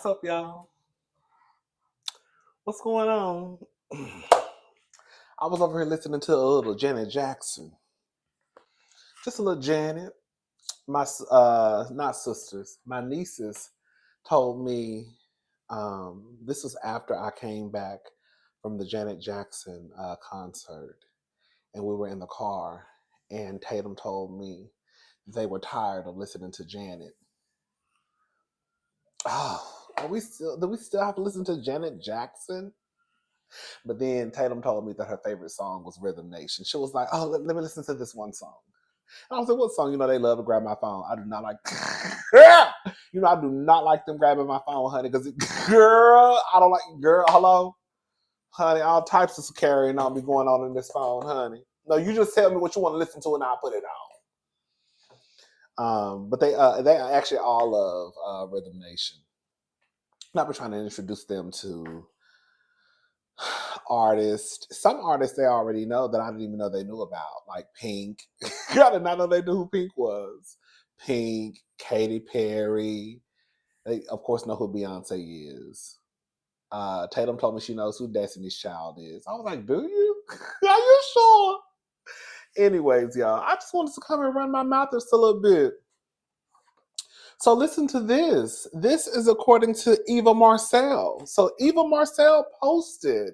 What's up, y'all? What's going on? I was over here listening to a little Janet Jackson. Just a little Janet. My not sisters, my nieces told me this was after I came back from the Janet Jackson concert, and we were in the car, and Tatum told me they were tired of listening to Janet. Oh, do we still have to listen to Janet Jackson? But then Tatum told me that her favorite song was Rhythm Nation. She was like, "Oh, let me listen to this one song." And I was like, "What song?" You know, they love to grab my phone. I do not like, I do not like them grabbing my phone, honey. Because, girl, I don't like, girl, hello, honey. All types of carrying on be going on in this phone, honey. No, you just tell me what you want to listen to, and I'll put it on. But they actually all love Rhythm Nation. And I've been trying to introduce them to artists. Some artists they already know that I didn't even know they knew about, like Pink. I did not know they knew who Pink was. Pink, Katy Perry. They, of course, know who Beyonce is. Tatum told me she knows who Destiny's Child is. I was like, do you? Are you sure? Anyways, y'all, I just wanted to come and run my mouth just a little bit. So listen to this. This is according to Eva Marcille. So Eva Marcille posted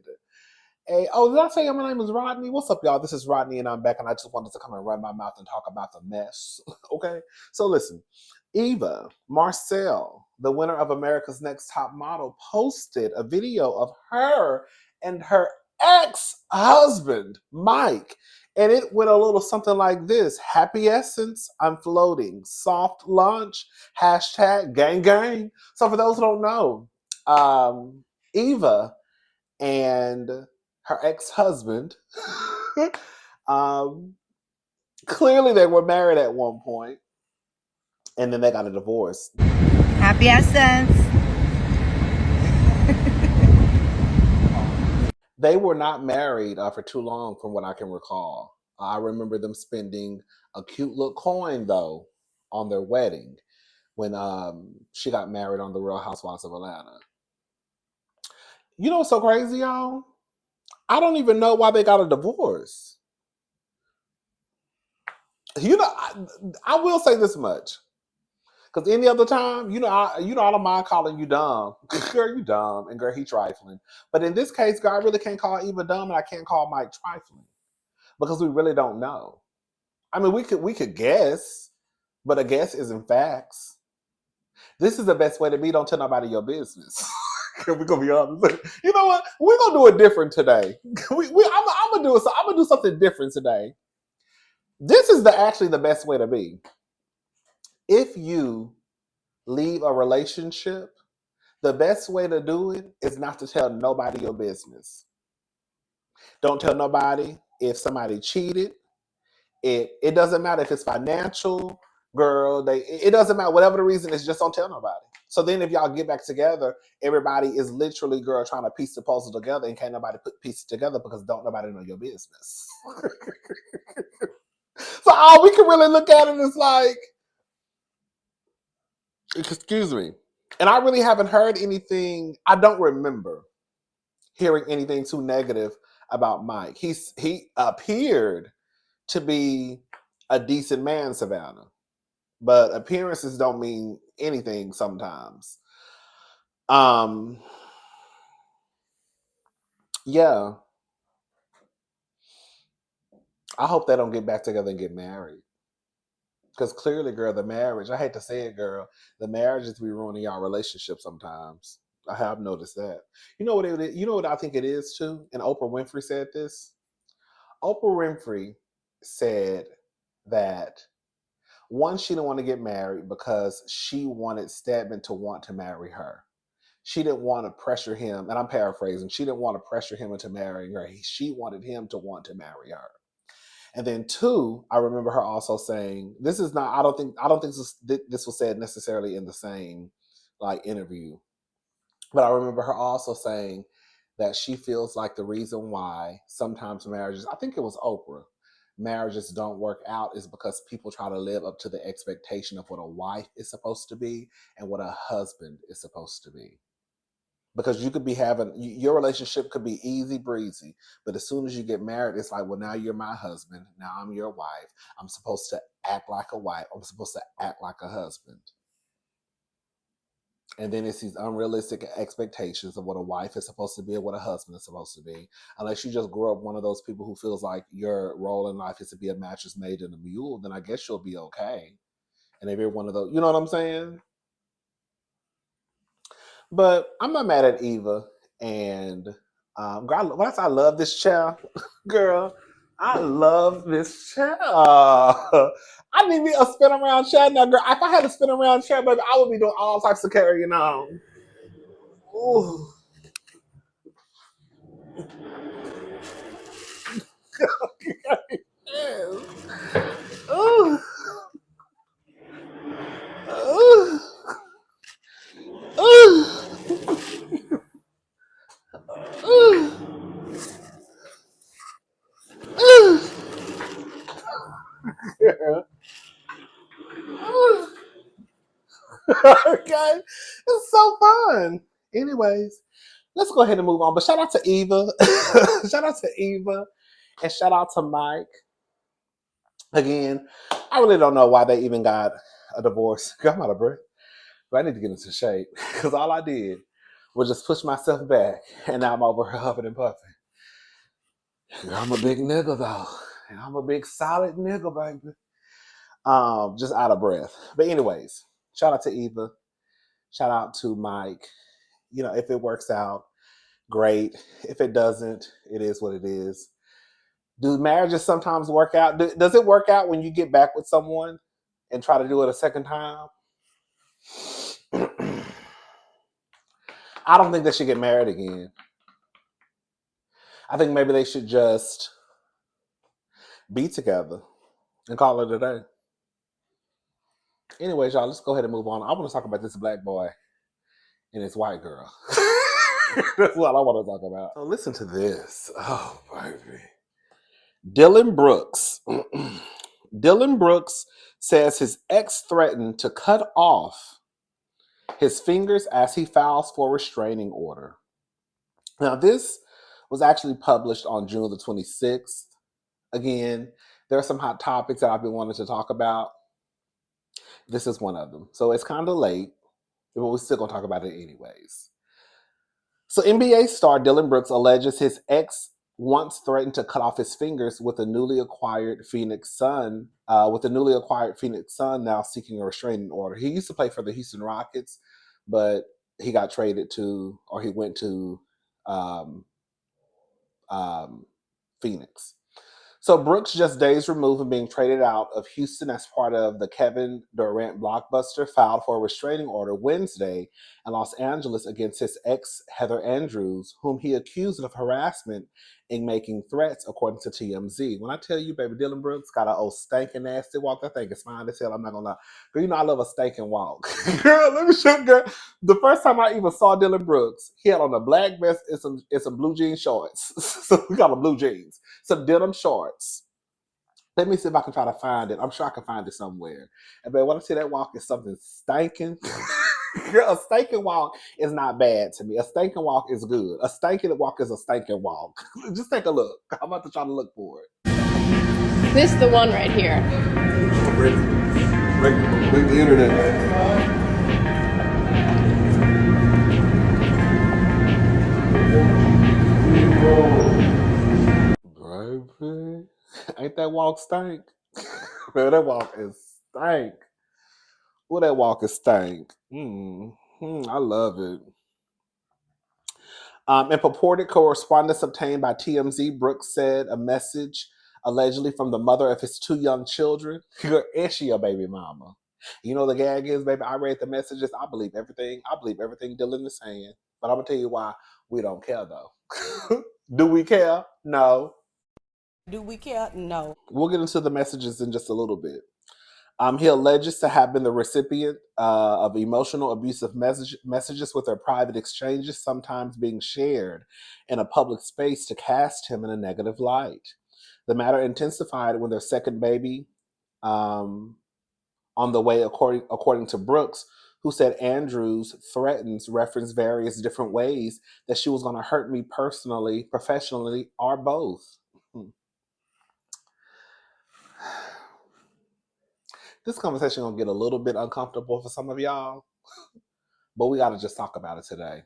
did I say my name is Rodney? What's up, y'all? This is Rodney, and I'm back, and I just wanted to come and run my mouth and talk about the mess. Okay? So listen, Eva Marcille, the winner of America's Next Top Model, posted a video of her and her ex-husband, Mike. And it went a little something like this. Happy essence, I'm floating. Soft launch, hashtag gang gang. So for those who don't know, Eva and her ex-husband, clearly they were married at one point, and then they got a divorce. Happy essence. They were not married for too long, from what I can recall. I remember them spending a cute little coin, though, on their wedding when she got married on The Real Housewives of Atlanta. You know what's so crazy, y'all? I don't even know why they got a divorce. You know, I will say this much. Because any other time, I don't mind calling you dumb. Girl, you dumb. And girl, he trifling. But in this case, girl, I really can't call Eva dumb, and I can't call Mike trifling. Because we really don't know. I mean, we could guess, but a guess isn't facts. This is the best way to be. Don't tell nobody your business. We're gonna be honest. You know what? We're gonna do it different today. I'm gonna do something different today. This is actually the best way to be. If you leave a relationship, the best way to do it is not to tell nobody your business. Don't tell nobody if somebody cheated. It doesn't matter if it's financial, girl. It doesn't matter. Whatever the reason is, just don't tell nobody. So then if y'all get back together, everybody is literally, girl, trying to piece the puzzle together, and can't nobody put pieces together because don't nobody know your business. So all we can really look at it is like, excuse me. And I really haven't heard anything. I don't remember hearing anything too negative about Mike. He appeared to be a decent man, Savannah, but appearances don't mean anything sometimes. Yeah. I hope they don't get back together and get married. Because clearly, girl, the marriage, I hate to say it, girl, the marriage is be ruining y'all relationship sometimes. I have noticed that. You know what it is? You know what I think it is too? And Oprah Winfrey said this. Oprah Winfrey said that one, she didn't want to get married because she wanted Stedman to want to marry her. She didn't want to pressure him, and I'm paraphrasing. She didn't want to pressure him into marrying her. She wanted him to want to marry her. And then two, I remember her also saying, "This is not. I don't think this was said necessarily in the same like interview, but I remember her also saying that she feels like the reason why sometimes marriages. I think it was Oprah marriages don't work out is because people try to live up to the expectation of what a wife is supposed to be and what a husband is supposed to be. Because you could be having your relationship could be easy breezy, but as soon as you get married, it's like, well, now you're my husband, now I'm your wife. I'm supposed to act like a wife. I'm supposed to act like a husband. And then it's these unrealistic expectations of what a wife is supposed to be and what a husband is supposed to be. Unless you just grow up one of those people who feels like your role in life is to be a mattress made in a mule, then I guess you'll be okay. And if you're one of those, you know what I'm saying? But I'm not mad at Eva. And girl, when I say I love this chair, girl, I love this chair. I need me a spin around chair now, girl. If I had a spin around chair, baby, I would be doing all types of carrying on. Ooh. Ooh. Ooh. Ooh. Ooh. Ooh. Yeah. Ooh. Okay. It's so fun. Anyways, let's go ahead and move on. But shout out to Eva. Shout out to Eva. And shout out to Mike. Again, I really don't know why they even got a divorce. I'm out of breath. But I need to get into shape. Because all I did was just push myself back. And now I'm over here huffing and puffing. I'm a big nigga though. And I'm a big solid nigga, baby. Just out of breath. But anyways, shout out to Eva. Shout out to Mike. You know, if it works out, great. If it doesn't, it is what it is. Do marriages sometimes work out? Does it work out when you get back with someone and try to do it a second time? I don't think they should get married again. I think maybe they should just be together and call it a day. Anyways, y'all, let's go ahead and move on. I want to talk about this black boy and this white girl. That's what I want to talk about. So listen to this. Oh, baby. Dillon Brooks. Dillon Brooks says his ex threatened to cut off his fingers as he files for a restraining order. Now, this was actually published on June the 26th. Again, there are some hot topics that I've been wanting to talk about. This is one of them. So it's kind of late, but we're still going to talk about it anyways. So NBA star Dillon Brooks alleges his ex once threatened to cut off his fingers with a newly acquired Phoenix Sun. Now seeking a restraining order. He used to play for the Houston Rockets, but he got traded to, or he went to Phoenix. So Brooks, just days removed from being traded out of Houston as part of the Kevin Durant blockbuster, filed for a restraining order Wednesday in Los Angeles against his ex, Heather Andrews, whom he accused of harassment and making threats, according to TMZ. When I tell you, baby, Dillon Brooks got an old stinking nasty walk. That thing is fine as hell. I'm not gonna lie. But you know, I love a stinking walk. Girl, let me show you, girl. The first time I even saw Dillon Brooks, he had on a black vest and some blue jean shorts. So we got him blue jeans. Some denim shorts. Let me see if I can try to find it. I'm sure I can find it somewhere. And but when I see that walk is something stinking. Girl, a stinking walk is not bad to me. A stinking walk is good. A stinking walk is a stinking walk. Just take a look. I'm about to try to look for it. This is the one right here. Break the internet. Baby, ain't that walk stank? Man, that walk is stank. Well, that walk is stank. I love it. In purported correspondence obtained by TMZ, Brooks said a message allegedly from the mother of his two young children, and she a baby mama. You know the gag is, baby, I read the messages. I believe everything. I believe everything Dillon is saying. But I'm going to tell you why we don't care, though. Do we care? No. Do we care? No. We'll get into the messages in just a little bit. He alleges to have been the recipient of emotional abusive messages with their private exchanges, sometimes being shared in a public space to cast him in a negative light. The matter intensified when their second baby, on the way, according to Brooks, who said Andrews' threatens referenced various different ways that she was going to hurt me personally, professionally, or both. This conversation gonna get a little bit uncomfortable for some of y'all, but we gotta just talk about it today.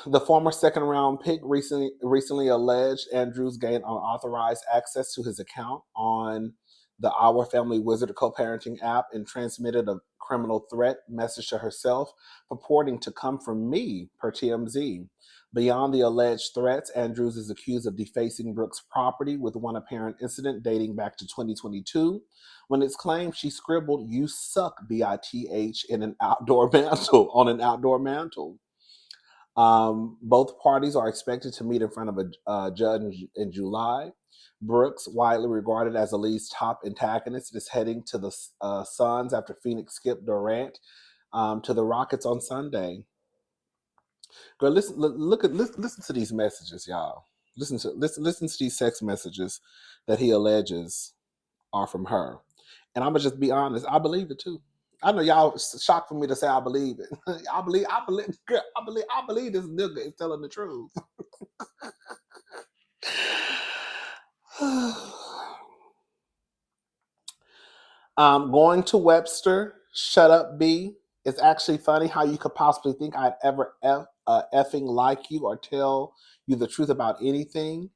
The former second round pick recently alleged Andrews gained unauthorized access to his account on the Our Family Wizard co-parenting app and transmitted a criminal threat message to herself purporting to come from me, per TMZ. Beyond the alleged threats, Andrews is accused of defacing Brooks' property, with one apparent incident dating back to 2022 when it's claimed she scribbled "You suck, BITH" in an outdoor mantle on an outdoor mantle. Both parties are expected to meet in front of a judge in July. Brooks, widely regarded as the league's top antagonist, is heading to the Suns after Phoenix skipped Durant to the Rockets on Sunday. Girl, listen to these messages, y'all. Listen to these text messages that he alleges are from her. And I'm gonna just be honest, I believe it too. I know y'all shocked for me to say I believe it. Girl, I believe this nigga is telling the truth. Going to Webster, shut up, B. It's actually funny how you could possibly think I'd ever effing like you or tell you the truth about anything.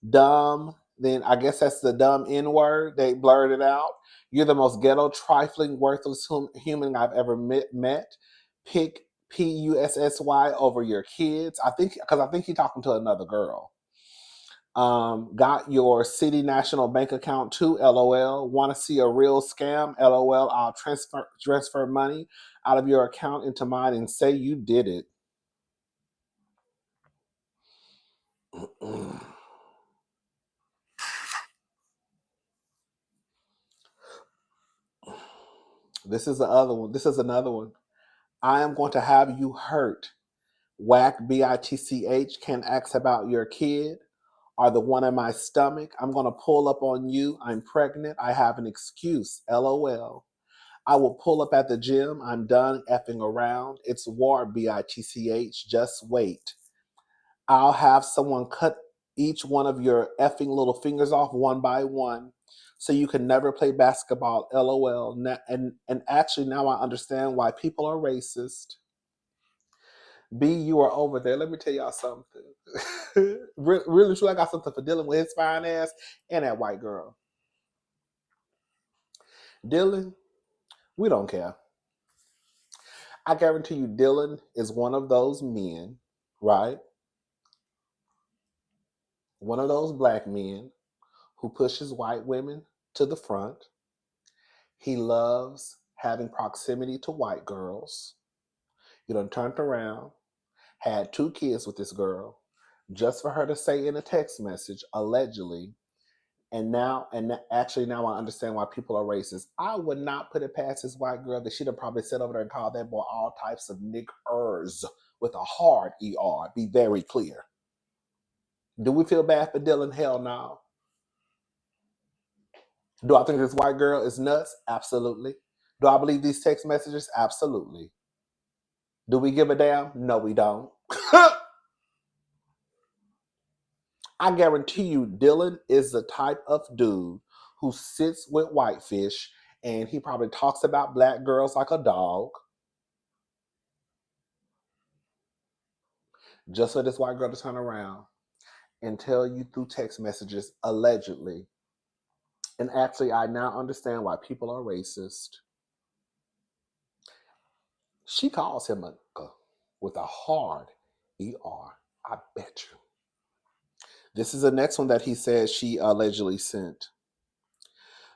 Dumb. Then I guess that's the dumb N word. They blurred it out. You're the most ghetto, trifling, worthless human I've ever met. Pick PUSSY over your kids. I think he's talking to another girl. Got your City National Bank account too, LOL. Want to see a real scam, LOL. I'll transfer money out of your account into mine and say you did it. This is the other one. This is another one. I am going to have you hurt. Whack, BITCH, can ask about your kid or the one in my stomach. I'm going to pull up on you. I'm pregnant. I have an excuse, LOL. I will pull up at the gym. I'm done effing around. It's war, BITCH. Just wait. I'll have someone cut each one of your effing little fingers off one by one so you can never play basketball, LOL. And actually, now I understand why people are racist. B, you are over there. Let me tell y'all something. Really, truly, I got something for Dillon with his fine ass and that white girl. Dillon, we don't care. I guarantee you, Dillon is one of those men, right? One of those black men who pushes white women to the front. He loves having proximity to white girls. You done turned around, had 2 kids with this girl, just for her to say in a text message, allegedly, actually now I understand why people are racist. I would not put it past this white girl that she'd have probably sat over there and called that boy all types of niggers with a hard ER. Be very clear. Do we feel bad for Dillon? Hell no. Do I think this white girl is nuts? Absolutely. Do I believe these text messages? Absolutely. Do we give a damn? No, we don't. I guarantee you, Dillon is the type of dude who sits with whitefish and he probably talks about black girls like a dog. Just for this white girl to turn around and tell you through text messages, allegedly. And actually, I now understand why people are racist. She calls him a with a hard ER. I bet you. This is the next one that he says she allegedly sent.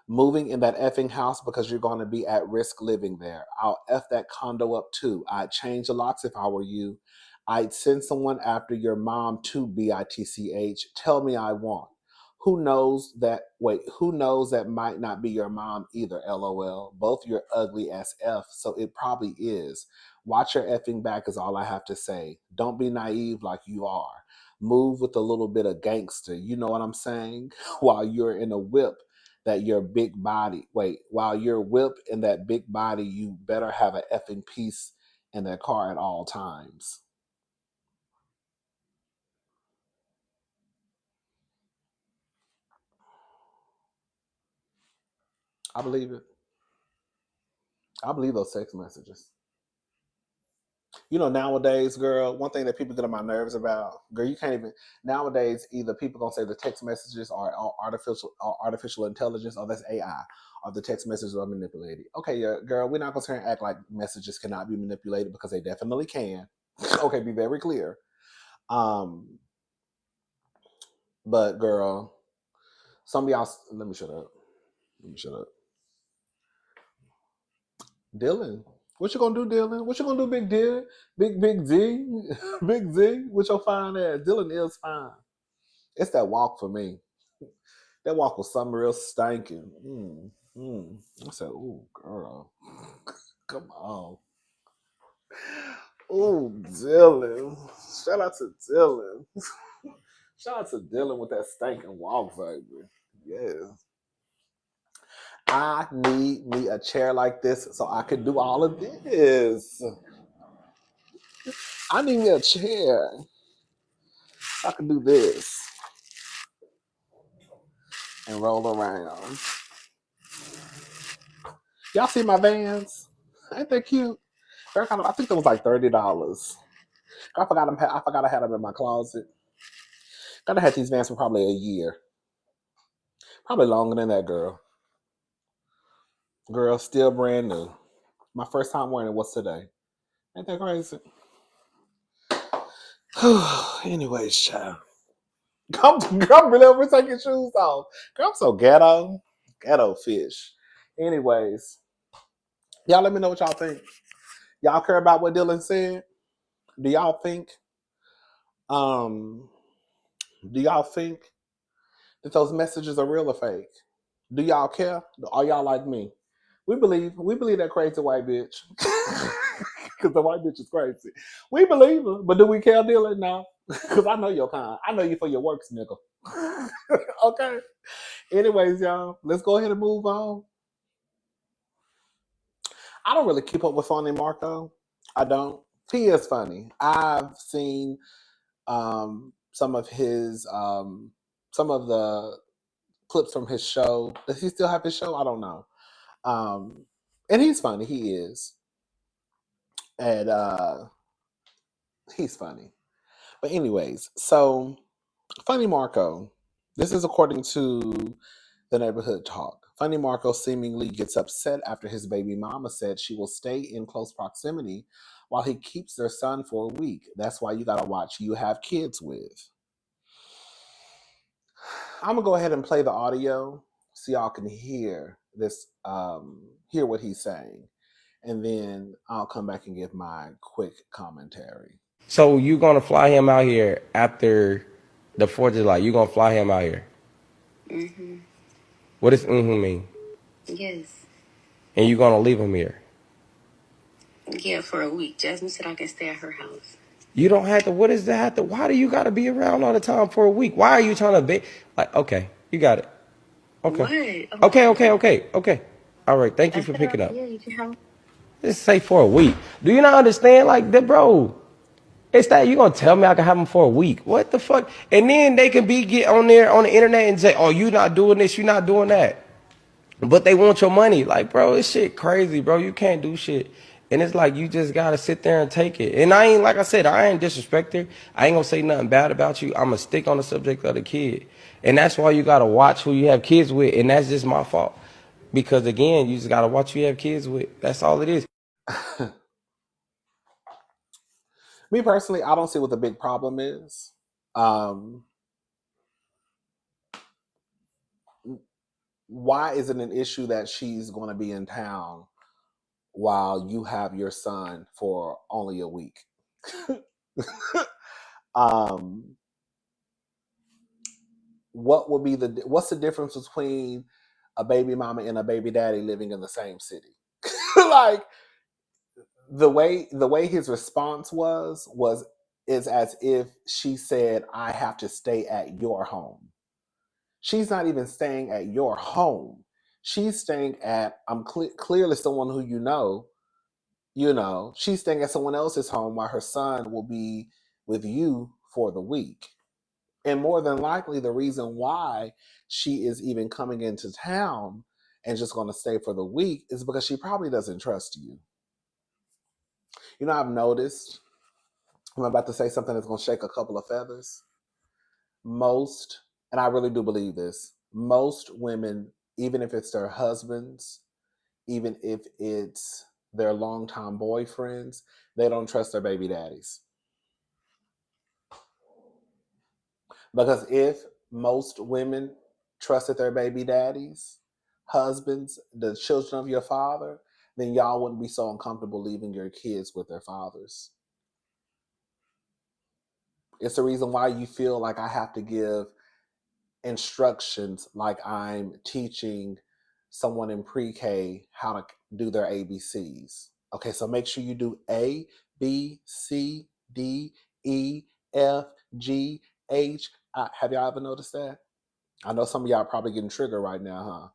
Moving in that effing house because you're going to be at risk living there. I'll F that condo up too. I'd change the locks if I were you. I'd send someone after your mom too, BITCH. Tell me I won't. Who knows that might not be your mom either, LOL. Both you're ugly as F, so it probably is. Watch your effing back is all I have to say. Don't be naive like you are. move with a little bit of gangster. You know what I'm saying? While you're in a whip, that your big body. Wait, while you're whipped in that big body, you better have an effing piece in that car at all times. I believe it. I believe those text messages. You know, nowadays, girl, one thing that people get on my nerves about, girl, you can't even. Nowadays, either people gonna say the text messages are artificial intelligence, or that's AI, or the text messages are manipulated. Okay, yeah, girl, we're not gonna sit here and act like messages cannot be manipulated, because they definitely can. Okay, be very clear. Um, but girl, some of y'all. Let me shut up. Let me shut up. Dillon. What you gonna do, Dillon? What you gonna do, Big Dillon? Big Z? Big Z? What your fine ass? Dillon is fine. It's that walk for me. That walk was something real stinking. I said, ooh, girl. Come on. Ooh, Dillon. Shout out to Dillon. Shout out to Dillon with that stinking walk, baby. Yes. I need me a chair like this so I can do all of this. I need me a chair. I can do this and roll around. Y'all see my Vans? Ain't they cute? I think that was like $30. I forgot them. I forgot I had them in my closet. Gotta had these Vans for probably a year, probably longer than that, girl. Girl, still brand new. My first time wearing it was today. Ain't that crazy? Anyways, child. I'm really over taking shoes off. Girl, I'm so ghetto fish. Anyways, y'all let me know what y'all think. Y'all care about what Dillon said? Do y'all think? Um, do y'all think that those messages are real or fake? Do y'all care? Are y'all like me? We believe that crazy white bitch. Because the white bitch is crazy. We believe her, but do we care, Dillon? No. Because I know your kind. I know you for your works, nigga. Okay. Anyways, y'all, let's go ahead and move on. I don't really keep up with Funny Marco. I don't. He is funny. I've seen some of the clips from his show. Does he still have his show? I don't know. And he's funny. He is. And he's funny. But anyways, so Funny Marco, this is according to the Neighborhood Talk. Funny Marco seemingly gets upset after his baby mama said she will stay in close proximity while he keeps their son for a week. That's why you gotta watch who you have kids with. I'm gonna go ahead and play the audio so y'all can hear this, hear what he's saying, and then I'll come back and give my quick commentary. So you gonna fly him out here after the 4th of July? You gonna fly him out here? Mm-hmm. What does mean? Yes. And you gonna leave him here? Yeah, for a week. Jasmine said I can stay at her house. You don't have to. What is that? Why do you gotta be around all the time for a week? Why are you trying to be like? Okay, you got it. Okay. What? Okay. All right. Thank you I for said, picking up. yeah, you can have. Just say for a week. Do you not understand? Like that, bro. It's that you gonna tell me I can have them for a week? What the fuck? And then they can get on there on the internet and say, "Oh, you not doing this, you not doing that," but they want your money. Like, bro, this shit crazy, bro. You can't do shit, and it's like you just gotta sit there and take it. And I ain't like I said, I ain't disrespect her. I ain't gonna say nothing bad about you. I'm gonna stick on the subject of the kid, and that's why you gotta watch who you have kids with, and that's just my fault because again, you just gotta watch who you have kids with. That's all it is. Me personally, I don't see what the big problem is. Why is it an issue that she's going to be in town while you have your son for only a week? What's the difference between a baby mama and a baby daddy living in the same city? Like the way his response was is as if she said, I have to stay at your home. She's not even staying at your home. She's staying at, clearly someone who she's staying at someone else's home while her son will be with you for the week. And more than likely, the reason why she is even coming into town and just going to stay for the week is because she probably doesn't trust you. You know, I've noticed, I'm about to say something that's going to shake a couple of feathers. Most, and I really do believe this, most women, even if it's their husbands, even if it's their longtime boyfriends, they don't trust their baby daddies. Because if most women trusted their baby daddies, husbands, the children of your father, then y'all wouldn't be so uncomfortable leaving your kids with their fathers. It's the reason why you feel like I have to give instructions like I'm teaching someone in pre-K how to do their ABCs. Okay, so make sure you do A, B, C, D, E, F, G, H. Have y'all ever noticed that? I know some of y'all are probably getting triggered right now, huh?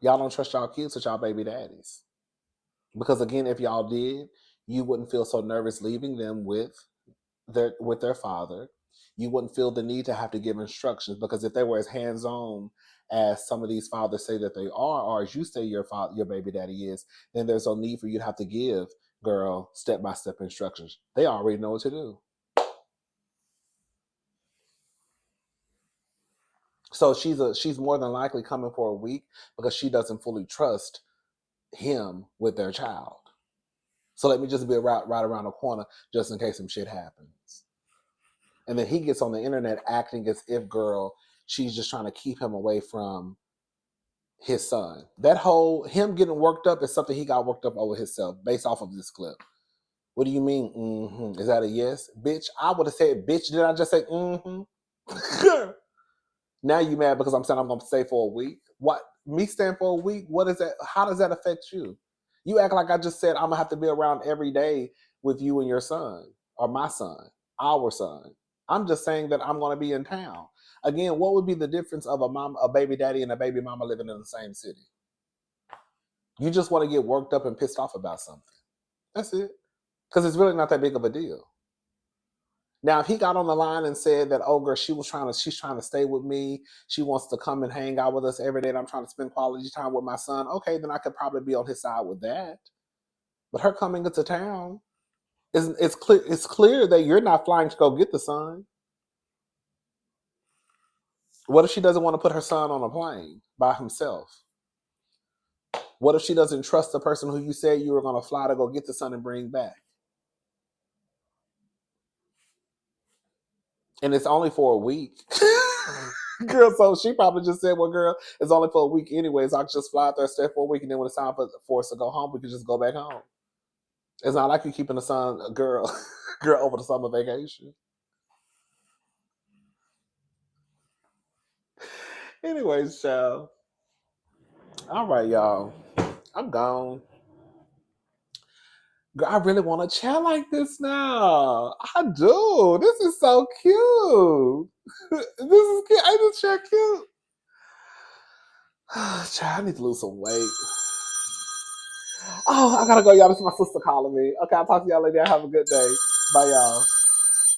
Y'all don't trust y'all kids with y'all baby daddies. Because again, if y'all did, you wouldn't feel so nervous leaving them with their father. You wouldn't feel the need to have to give instructions, because if they were as hands-on as some of these fathers say that they are, or as you say your baby daddy is, then there's no need for you to have to give girl step-by-step instructions. They already know what to do. So she's more than likely coming for a week because she doesn't fully trust him with their child. So let me just be right around the corner just in case some shit happens. And then he gets on the internet acting as if, girl, she's just trying to keep him away from his son. That whole him getting worked up is something he got worked up over himself based off of this clip. What do you mean? Mm-hmm. Is that a yes? Bitch, I would have said, bitch, did I just say mm-hmm? Now you mad because I'm saying I'm going to stay for a week? What? Me staying for a week? What is that? How does that affect you? You act like I just said I'm going to have to be around every day with you and your son, or my son, our son. I'm just saying that I'm going to be in town. Again, what would be the difference of a baby daddy and a baby mama living in the same city? You just want to get worked up and pissed off about something. That's it. Because it's really not that big of a deal. Now, if he got on the line and said that, oh, girl, she's trying to stay with me. She wants to come and hang out with us every day, and I'm trying to spend quality time with my son. Okay, then I could probably be on his side with that. But her coming into town, it's clear that you're not flying to go get the son. What if she doesn't want to put her son on a plane by himself? What if she doesn't trust the person who you said you were going to fly to go get the son and bring back? And it's only for a week. Girl, so she probably just said, well, girl, it's only for a week anyways. I can just fly out there, stay for a week, and then when it's time for us to go home, we can just go back home. It's not like you're keeping the son, girl over the summer vacation. Anyways, child. All right, y'all. I'm gone. Girl, I really want to chat like this now. I do. This is so cute. This is cute. I just chat cute. Child, I need to lose some weight. Oh, I gotta go, y'all. This is my sister calling me. Okay, I'll talk to y'all later. Have a good day. Bye, y'all.